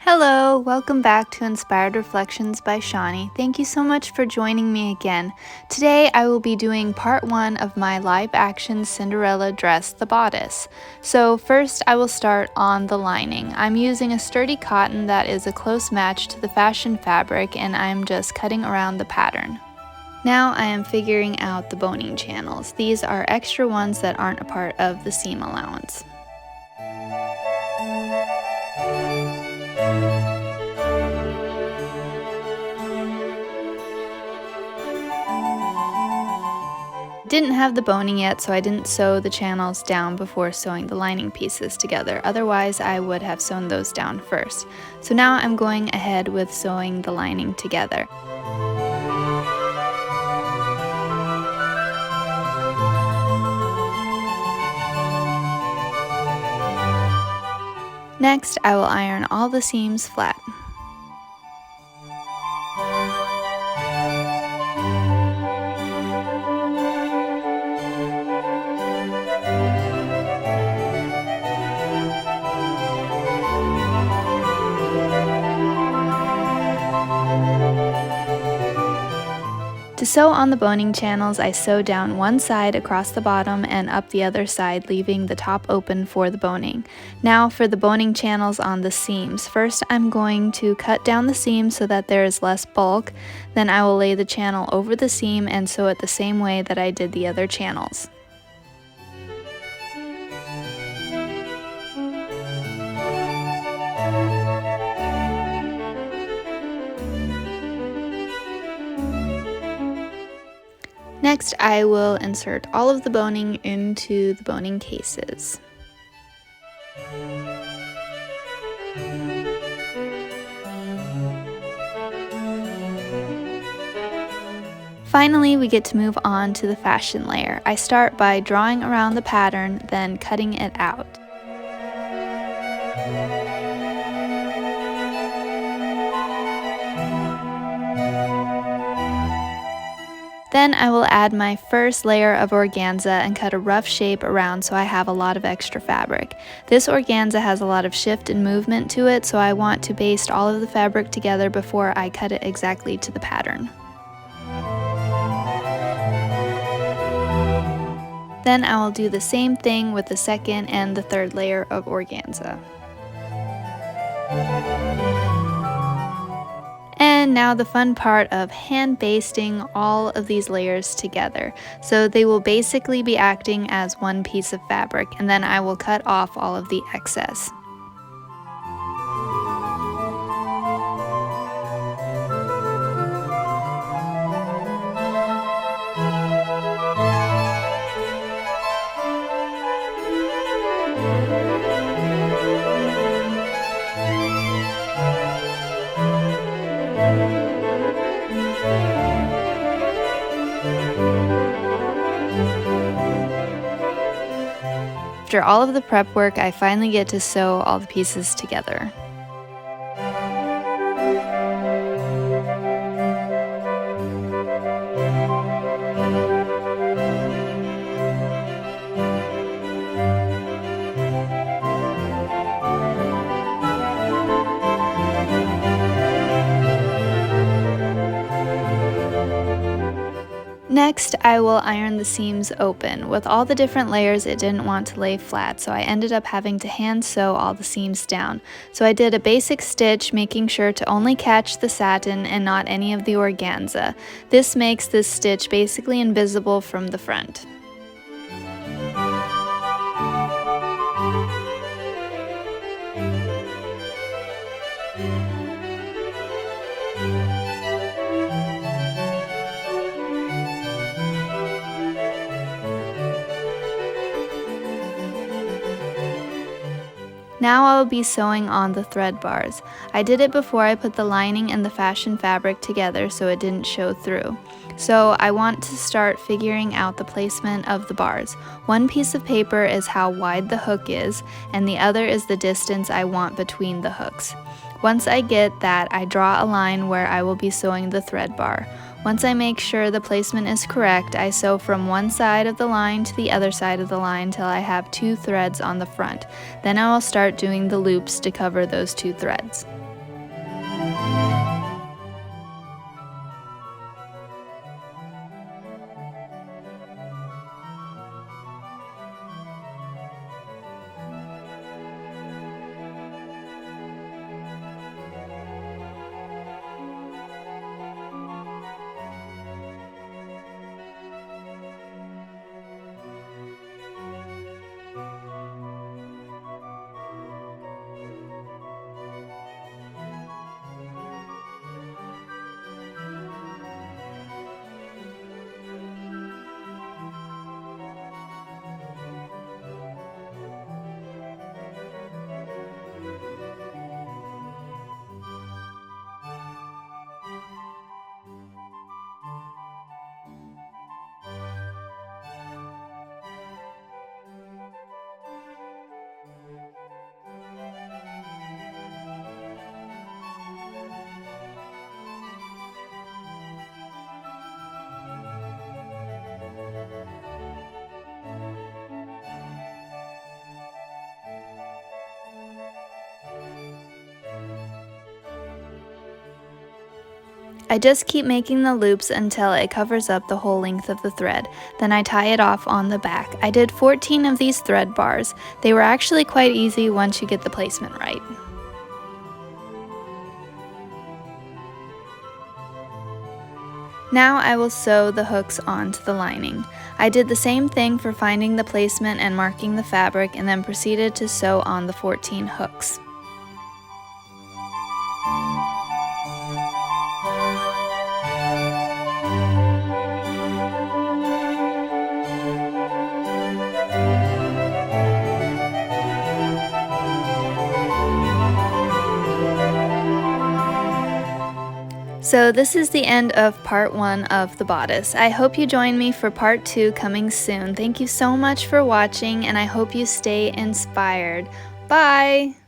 Hello, welcome back to Inspired Reflections by Shawnee. Thank you so much for joining me again. Today I will be doing part 1 of my live-action Cinderella dress, the Bodice. So first I will start on the lining. I'm using a sturdy cotton that is a close match to the fashion fabric, and I'm just cutting around the pattern. Now I am figuring out the boning channels. These are extra ones that aren't a part of the seam allowance. Didn't have the boning yet, so I didn't sew the channels down before sewing the lining pieces together. Otherwise, I would have sewn those down first. So now I'm going ahead with sewing the lining together. Next, I will iron all the seams flat. To sew on the boning channels, I sew down one side across the bottom and up the other side, leaving the top open for the boning. Now for the boning channels on the seams. First, I'm going to cut down the seam so that there is less bulk. Then I will lay the channel over the seam and sew it the same way that I did the other channels. Next, I will insert all of the boning into the boning cases. Finally, we get to move on to the fashion layer. I start by drawing around the pattern, then cutting it out. Then I will add my first layer of organza and cut a rough shape around so I have a lot of extra fabric. This organza has a lot of shift and movement to it, so I want to baste all of the fabric together before I cut it exactly to the pattern. Then I will do the same thing with the second and the third layer of organza. And now the fun part of hand basting all of these layers together. So they will basically be acting as one piece of fabric, and then I will cut off all of the excess. After all of the prep work, I finally get to sew all the pieces together. Next, I will iron the seams open. With all the different layers, it didn't want to lay flat, so I ended up having to hand sew all the seams down. So I did a basic stitch, making sure to only catch the satin and not any of the organza. This makes this stitch basically invisible from the front. Now I will be sewing on the thread bars. I did it before I put the lining and the fashion fabric together so it didn't show through. So I want to start figuring out the placement of the bars. One piece of paper is how wide the hook is, and the other is the distance I want between the hooks. Once I get that, I draw a line where I will be sewing the thread bar. Once I make sure the placement is correct, I sew from one side of the line to the other side of the line till I have 2 threads on the front. Then I will start doing the loops to cover those 2 threads. I just keep making the loops until it covers up the whole length of the thread. Then I tie it off on the back. I did 14 of these thread bars. They were actually quite easy once you get the placement right. Now I will sew the hooks onto the lining. I did the same thing for finding the placement and marking the fabric, and then proceeded to sew on the 14 hooks. So this is the end of part 1 of the bodice. I hope you join me for part 2 coming soon. Thank you so much for watching, and I hope you stay inspired. Bye!